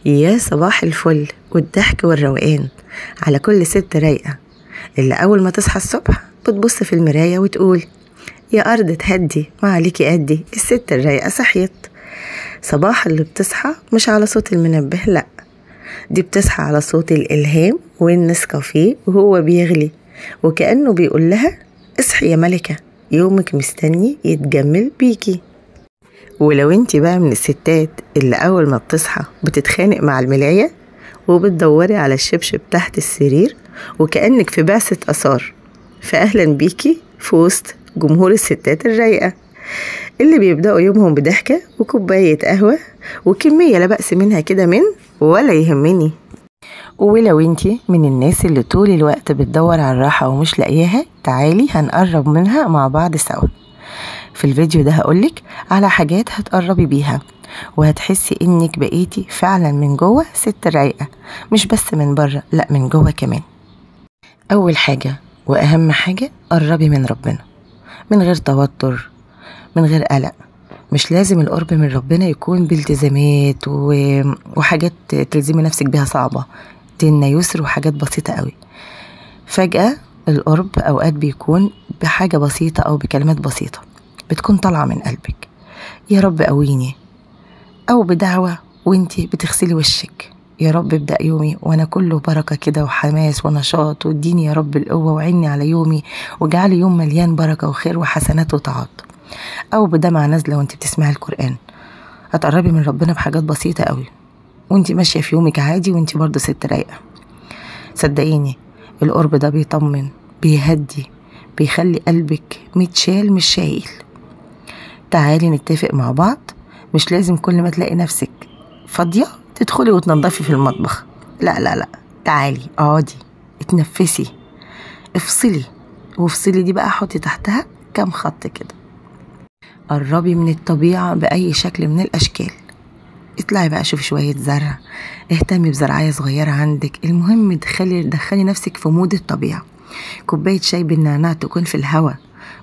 يا صباح الفل والضحك والروقان على كل ست رايقة اللي أول ما تصحى الصبح بتبص في المراية وتقول يا أرض تهدي ما عليكي أدي الست الرايقة صحيت. صباح اللي بتصحى مش على صوت المنبه، لأ، دي بتصحى على صوت الإلهام والنسكافيه وهو بيغلي، وكأنه بيقول لها اصحي يا ملكة، يومك مستني يتجمل بيكي. ولو انتي بقى من الستات اللي أول ما بتصحى بتتخانق مع الملاية وبتدوري على الشبشب تحت السرير وكأنك في بعثة آثار، فأهلا بيكي في وسط جمهور الستات الرايقة اللي بيبدأوا يومهم بضحكة وكوباية قهوة وكمية لا بأس منها كده من ولا يهمني. ولو انتي من الناس اللي طول الوقت بتدور على الراحة ومش لاقياها، تعالي هنقرب منها مع بعض سوا. في الفيديو ده هقولك على حاجات هتقربي بيها وهتحسي انك بقيتي فعلا من جوه ست رايقة، مش بس من بره، لا من جوه كمان. اول حاجة واهم حاجة، قربي من ربنا من غير توتر، من غير قلق. مش لازم القرب من ربنا يكون بالتزامات وحاجات تلزمي نفسك بيها صعبة، ديننا يسر وحاجات بسيطة قوي. فجأة القرب اوقات بيكون بحاجة بسيطة او بكلمات بسيطة بتكون طالعة من قلبك، يا رب قويني، او بدعوة وانتي بتغسلي وشك، يا رب ابدأ يومي وانا كله بركة كده وحماس ونشاط، واديني يا رب القوة وعيني على يومي واجعلي يوم مليان بركة وخير وحسنات وطاعات. او بدمعة نازلة وانتي بتسمعي القرآن. هتقربي من ربنا بحاجات بسيطة قوي وانتي ماشية في يومك عادي وانتي برضو ست رايقة. صدقيني القرب ده بيطمن، بيهدي، بيخلي قلبك متشال مش شايل. تعالي نتفق مع بعض، مش لازم كل ما تلاقي نفسك فاضية تدخلي وتنضفي في المطبخ، لا لا لا، تعالي اقعدي اتنفسي افصلي، وافصلي دي بقى حطي تحتها كام خط كده. قربي من الطبيعة بأي شكل من الأشكال، اطلعي بقى شوفي شوية زرع، اهتمي بزرعية صغيرة عندك، المهم دخلي نفسك في مود الطبيعة. كوباية شاي بالنعناع تكون في الهوا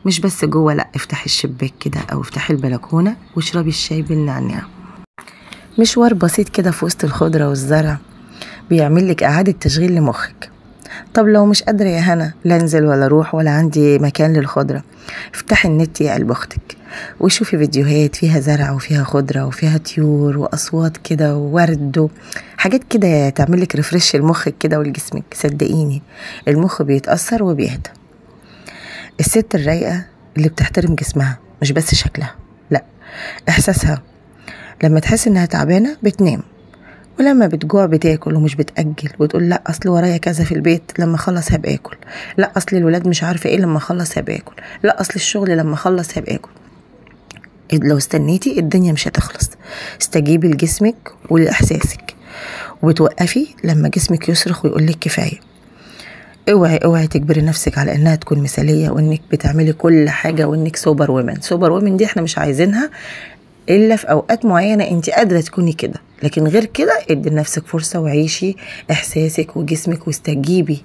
مش بس جوه، لا، افتحي الشباك كده او افتحي البلكونة واشربي الشاي بالنعناع. مشوار بسيط كده في وسط الخضرة والزرع بيعملك اعادة تشغيل لمخك. طب لو مش قادرة يا هنا لا انزل ولا اروح ولا عندي مكان للخضرة، افتحي النت يا قلب اختك وشوفي فيديوهات فيها زرع وفيها خضرة وفيها طيور واصوات كده وورد حاجات كده تعملك ريفرش لمخك كده ولجسمك. صدقيني المخ بيتأثر وبيهدى. الست الرايقة اللي بتحترم جسمها مش بس شكلها، لا، احساسها. لما تحس انها تعبانة بتنام، ولما بتجوع بتاكل ومش بتأجل وتقول لا اصل ورايا كذا في البيت لما اخلص هبقى اكل، لا اصل الولاد مش عارفه ايه لما اخلص هبقى اكل، لا اصل الشغل لما اخلص هبقى اكل. لو استنيتي الدنيا مش هتخلص. استجيبي لجسمك ولاحساسك، وبتوقفي لما جسمك يصرخ ويقولك كفايه. اوعي تجبري نفسك على انها تكون مثاليه وانك بتعملي كل حاجه وانك سوبر وومن. سوبر وومن دي احنا مش عايزينها الا في اوقات معينه انت قادره تكوني كده، لكن غير كده ادي لنفسك فرصه وعيشي احساسك وجسمك واستجيبي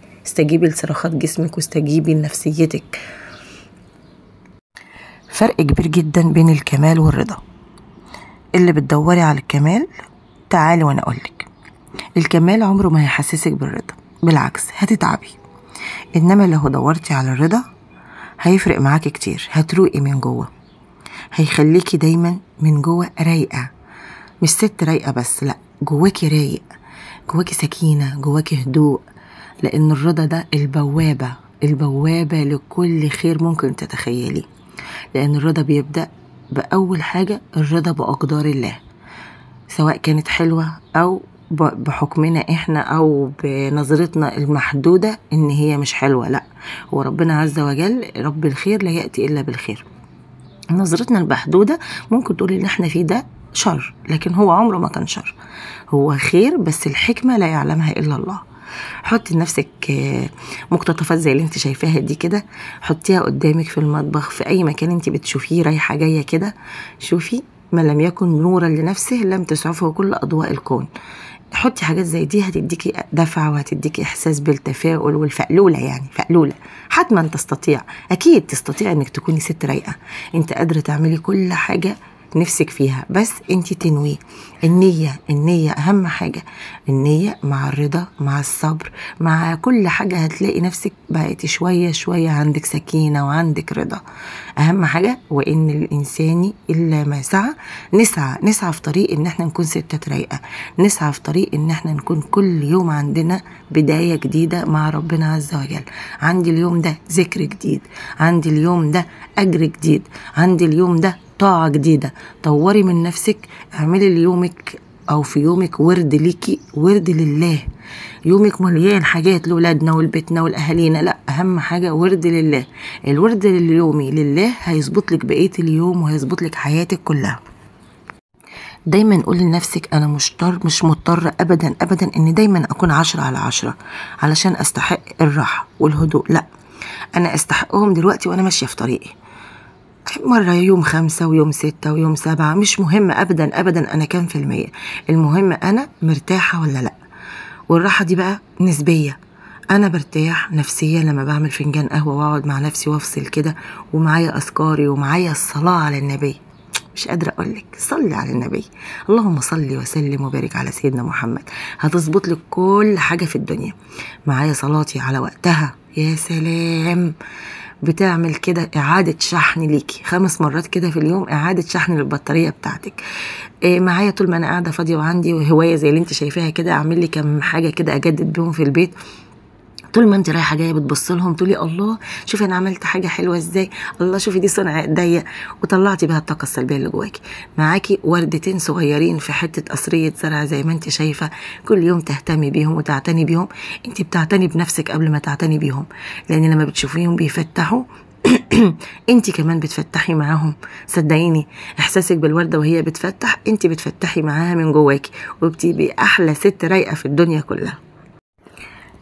لصراخات جسمك واستجيبي لنفسيتك. فرق كبير جدا بين الكمال والرضا. اللي بتدوري على الكمال تعالي وانا اقولك الكمال عمره ما هيحسسك بالرضا، بالعكس هتتعبي. انما لو دورتي على الرضا هيفرق معاكي كتير، هتروقي من جوه، هيخليكي دايما من جوه رايقة، مش ست رايقة بس، لا، جواكي رايق، جواكي سكينة، جواكي هدوء. لان الرضا ده البوابة لكل خير ممكن تتخيلي. لان الرضا بيبدأ بأول حاجة، الرضا بأقدار الله، سواء كانت حلوة او بحكمنا احنا او بنظرتنا المحدودة ان هي مش حلوة، لا، هو ربنا عز وجل رب الخير لا يأتي الا بالخير. نظرتنا المحدودة ممكن تقولي ان احنا فيه ده شر، لكن هو عمره ما كان شر، هو خير، بس الحكمة لا يعلمها الا الله. حطي لنفسك مقتطفات زي اللي انت شايفاها دي كده، حطيها قدامك في المطبخ، في اي مكان انت بتشوفيه رايحة جاية كده، شوفي ما لم يكن نورا لنفسه لم تسعفه كل اضواء الكون. حطي حاجات زي دي هتديكي دفع وهتديكي احساس بالتفاؤل والفقلولة، يعني فقلولة. حتما تستطيع، اكيد تستطيع انك تكوني ست رايقة، انت قادرة تعملي كل حاجة نفسك فيها، بس انت تنوي. النية اهم حاجة. النية مع الرضا مع الصبر مع كل حاجة هتلاقي نفسك بقيت شوية شوية عندك سكينة وعندك رضا. اهم حاجة وان الانسان الا ما سعى. نسعى في طريق ان احنا نكون ستات رايقة، نسعى في طريق ان احنا نكون كل يوم عندنا بداية جديدة مع ربنا عز وجل. عندي اليوم ده ذكر جديد، عندي اليوم ده اجر جديد، عندي اليوم ده طاعة جديدة. طوري من نفسك، اعملي ليومك او في يومك ورد ليكي، ورد لله. يومك مليان حاجات لولادنا ولبيتنا ولاهالينا، لا اهم حاجة ورد لله. الورد اليومي لله هيظبط لك بقية اليوم وهيظبط لك حياتك كلها. دايما قولي لنفسك انا مش مضطرة ابدا ابدا ان دايما اكون 10/10 علشان استحق الراحة والهدوء. لا، انا استحقهم دلوقتي وانا ماشية في طريقي. مرة يوم 5 ويوم 6 ويوم 7، مش مهم ابدا ابدا انا كام في المية، المهم انا مرتاحة ولا لا. والراحة دي بقى نسبية. انا برتاح نفسيا لما بعمل فنجان قهوة واقعد مع نفسي وافصل كده، ومعايا اذكاري ومعايا الصلاة على النبي. مش قادرة أقولك صلي على النبي، اللهم صلي وسلم وبارك على سيدنا محمد، هتظبط لك كل حاجة في الدنيا. معايا صلاتي على وقتها، يا سلام، بتعمل كده إعادة شحن ليكي 5 مرات كده في اليوم، إعادة شحن للبطارية بتاعتك. معايا طول ما أنا قاعدة فاضية وعندي هواية زي اللي انت شايفاها كده، أعمل لي كم حاجة كده أجدد بيهم في البيت. طول ما انت رايحه جايه بتبص لهم تقولي الله شوفي انا عملت حاجه حلوه ازاي، الله شوفي دي صنع ايديا، وطلعتي بها الطاقه السلبيه اللي جواكي. معاكي وردتين صغيرين في حته قصريه زرع زي ما انت شايفه، كل يوم تهتمي بيهم وتعتني بيهم. انت بتعتني بنفسك قبل ما تعتني بيهم، لان لما بتشوفيهم بيفتحوا انت كمان بتفتحي معاهم. صدقيني احساسك بالورده وهي بتفتح، انت بتفتحي معاها من جواكي، وبتبقي احلى ست رايقه في الدنيا كلها.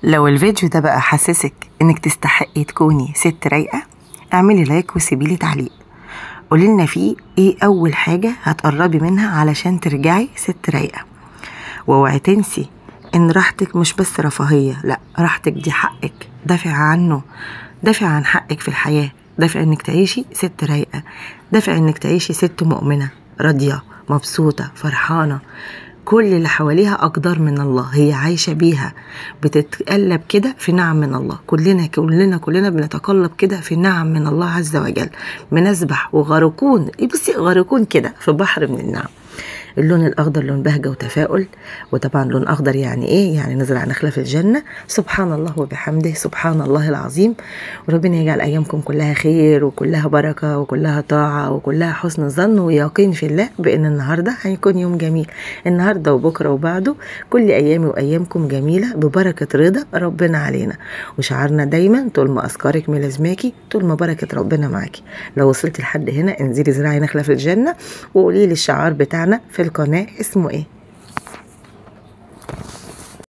لو الفيديو ده بقى حسسك انك تستحقي تكوني ست رايقة، اعملي لايك وسيبيلي تعليق قولي لنا فيه ايه اول حاجة هتقربي منها علشان ترجعي ست رايقة. واوعي تنسي ان راحتك مش بس رفاهية، لا، راحتك دي حقك، دافع عنه، دافع عن حقك في الحياة، دافع انك تعيشي ست رايقة، دافع انك تعيشي ست مؤمنة راضية مبسوطة فرحانة. كل اللي حواليها أقدار من الله، هي عايشة بيها، بتتقلب كده في نعم من الله. كلنا بنتقلب كده في نعم من الله عز وجل، بنسبح وغرقون، بصي غرقون كده في بحر من النعم. اللون الأخضر لون بهجة وتفاؤل، وطبعا لون أخضر يعني إيه؟ يعني نزرع نخلة في الجنة. سبحان الله وبحمده، سبحان الله العظيم. وربنا يجعل أيامكم كلها خير وكلها بركة وكلها طاعة وكلها حسن ظن ويقين في الله بأن النهاردة هيكون يوم جميل. النهاردة وبكرة وبعده كل أيامي وأيامكم جميلة ببركة رضا ربنا علينا. وشعارنا دايما طول ما أذكارك ملازماكي طول ما بركة ربنا معاكي. لو وصلت لحد هنا انزلي زرعي نخلة في الجنة وقولي لي الشعار بتاعنا في القناة اسمه ايه.